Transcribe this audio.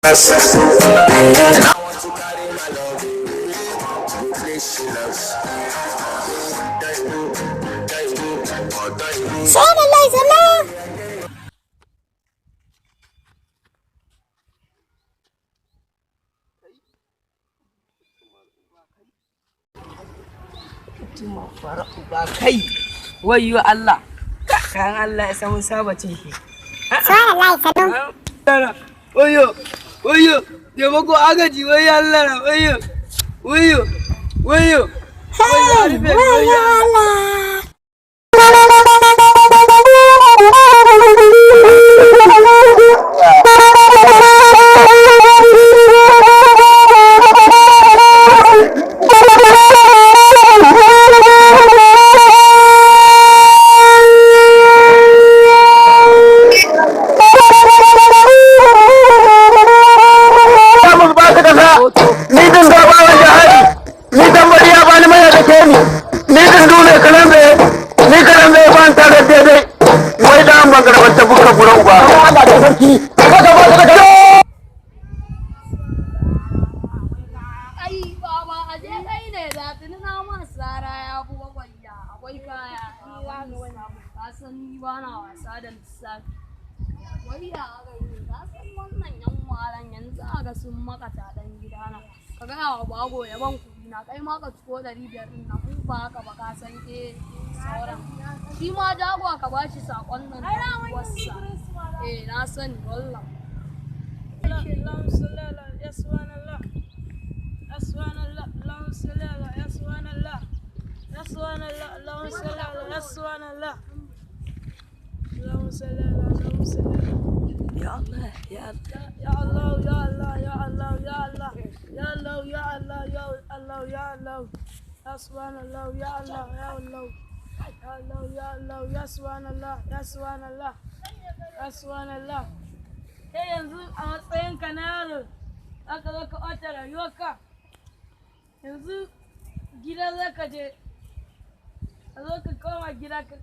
And I want to carry my love to places. Subhanallah, Salah. Tuma fara uba kai wayyo Allah kan Allah ya samu saba cin shi Subhanallah, Salah. wayyo taimako agaji wayyo Allah na wayyo wayyo Hey, wayyo Allah. Ni din gabawan jihadi, ni tambari ya bani mai da ke ni din dole kalambe, ni kalambe ban ta da daidai, wai da an bangar wata buka gura uba. Allah da sarki, kaga ba ka da Ai baba aje kai ne da tuni na masara ya fi gwagwaya akwai kaya ka san ni ba na wasa da lissafi wai ya ga yi ka san wannan yan walan yanzu aga sun makata dan gidana ka ga wa bago ya ban kuɗi na kai ma ka ciko 500 din nan in ba haka ba ka san sauran shi ma jagwa ka bashi sakon nan da wasa na sani wallahi ya Allah ya Allah kai yanzu a matsayinka na yaro aka zo ka ɓata rayuwarka yanzu gida za ka je ka zo ka koma gida ka